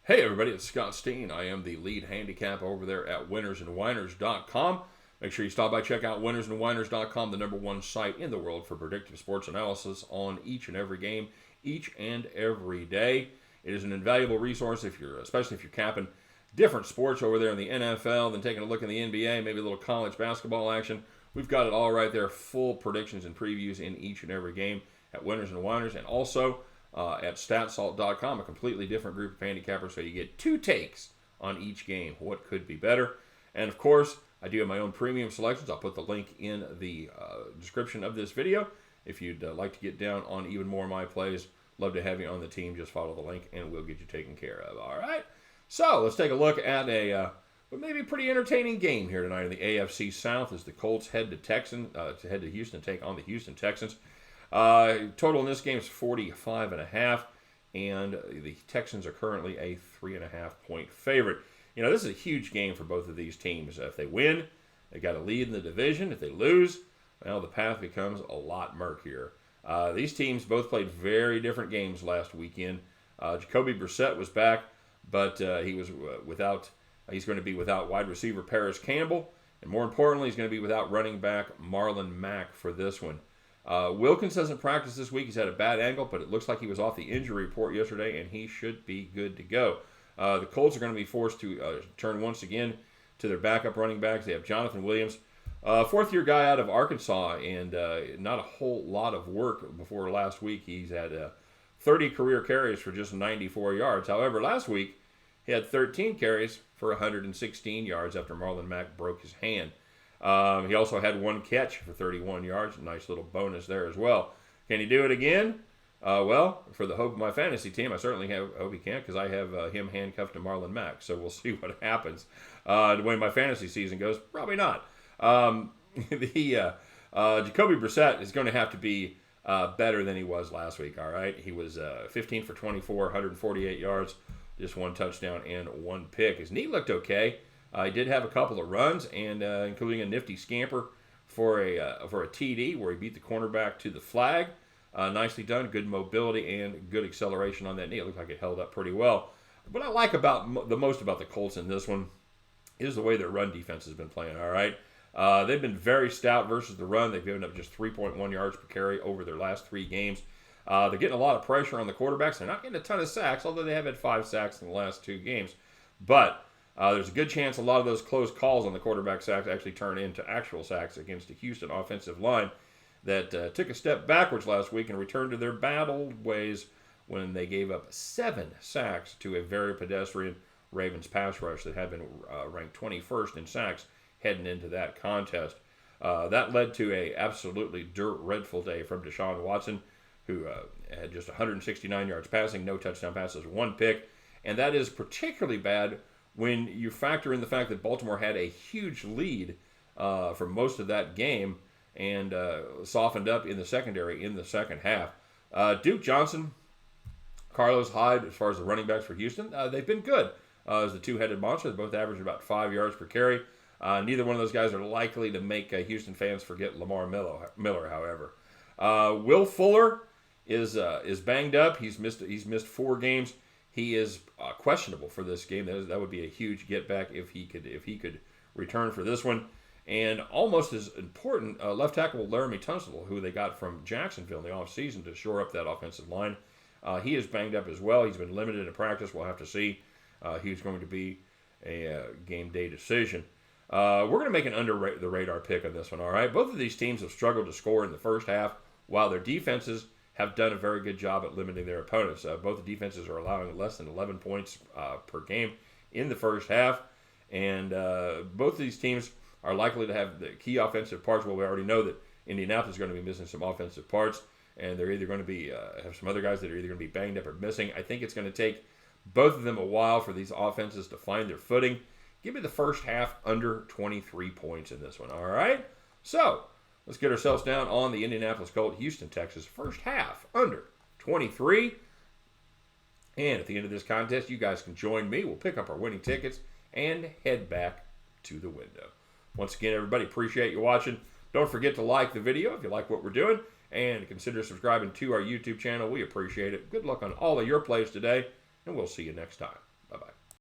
Hey everybody, it's Scott Steen. I am the lead handicapper over there at winnersandwhiners.com. Make sure you stop by, check out winnersandwhiners.com, the number one site in the world for predictive sports analysis on each and every game, each and every day. It is an invaluable resource especially if you're capping different sports over there in the NFL, then taking a look in the NBA, maybe a little college basketball action. We've got it all right there, full predictions and previews in each and every game at Winners and Whiners, and also at statsalt.com, a completely different group of handicappers, so you get two takes on each game. What could be better? And of course, I do have my own premium selections. I'll put the link in the description of this video. If you'd like to get down on even more of my plays, love to have you on the team. Just follow the link and we'll get you taken care of. All right. So let's take a look at maybe a pretty entertaining game here tonight in the AFC South as the Colts head to Houston, take on the Houston Texans. Total in this game is 45.5, and the Texans are currently a 3.5-point favorite. You know, this is a huge game for both of these teams. If they win, they got a lead in the division. If they lose, well, the path becomes a lot murkier. These teams both played very different games last weekend. Jacoby Brissett was back, but he was without. He's going to be without wide receiver Paris Campbell, and more importantly, he's going to be without running back Marlon Mack for this one. Wilkins hasn't practiced this week. He's had a bad ankle, but it looks like he was off the injury report yesterday, and he should be good to go. The Colts are going to be forced to turn once again to their backup running backs. They have Jonathan Williams, fourth-year guy out of Arkansas, and not a whole lot of work before last week. He's had 30 career carries for just 94 yards. However, last week he had 13 carries for 116 yards after Marlon Mack broke his hand. He also had one catch for 31 yards. A nice little bonus there as well. Can he do it again? Well, for the hope of my fantasy team, I certainly hope he can, because I have him handcuffed to Marlon Mack. So we'll see what happens. The way my fantasy season goes, probably not. Jacoby Brissett is going to have to be better than he was last week, all right? He was 15 for 24, 148 yards, just one touchdown and one pick. His knee looked okay. He did have a couple of runs, and including a nifty scamper for a TD where he beat the cornerback to the flag. Nicely done, good mobility and good acceleration on that knee. It looked like it held up pretty well. What I like the most about the Colts in this one is the way their run defense has been playing. All right, they've been very stout versus the run. They've given up just 3.1 yards per carry over their last 3 games. They're getting a lot of pressure on the quarterbacks. They're not getting a ton of sacks, although they have had 5 sacks in the last 2 games. But there's a good chance a lot of those close calls on the quarterback sacks actually turn into actual sacks against a Houston offensive line that took a step backwards last week and returned to their bad old ways when they gave up 7 sacks to a very pedestrian Ravens pass rush that had been ranked 21st in sacks heading into that contest. That led to a absolutely dreadful day from Deshaun Watson, who had just 169 yards passing, no touchdown passes, 1 pick. And that is particularly bad when you factor in the fact that Baltimore had a huge lead for most of that game and softened up in the secondary in the second half. Duke Johnson, Carlos Hyde, as far as the running backs for Houston, they've been good as the two-headed monster. They both average about 5 yards per carry. Neither one of those guys are likely to make Houston fans forget Lamar Miller, however. Will Fuller is banged up. He's missed 4 games. He is questionable for this game. That would be a huge get back if he could return for this one. And almost as important, left tackle Laramie Tunstall, who they got from Jacksonville in the offseason to shore up that offensive line. He is banged up as well. He's been limited in practice. We'll have to see. He's going to be a game day decision. We're going to make an under the radar pick on this one, all right? Both of these teams have struggled to score in the first half, while their defenses have done a very good job at limiting their opponents. Both the defenses are allowing less than 11 points per game in the first half, and both of these teams are likely to have the key offensive parts. Well, we already know that Indianapolis is going to be missing some offensive parts, and they're either going to be have some other guys that are either going to be banged up or missing. I think it's going to take both of them a while for these offenses to find their footing. Give me the first half under 23 points in this one, all right? So let's get ourselves down on the Indianapolis Colts, Houston Texans, first half under 23. And at the end of this contest, you guys can join me. We'll pick up our winning tickets and head back to the window. Once again, everybody, appreciate you watching. Don't forget to like the video if you like what we're doing, and consider subscribing to our YouTube channel. We appreciate it. Good luck on all of your plays today, and we'll see you next time. Bye. Bye-bye.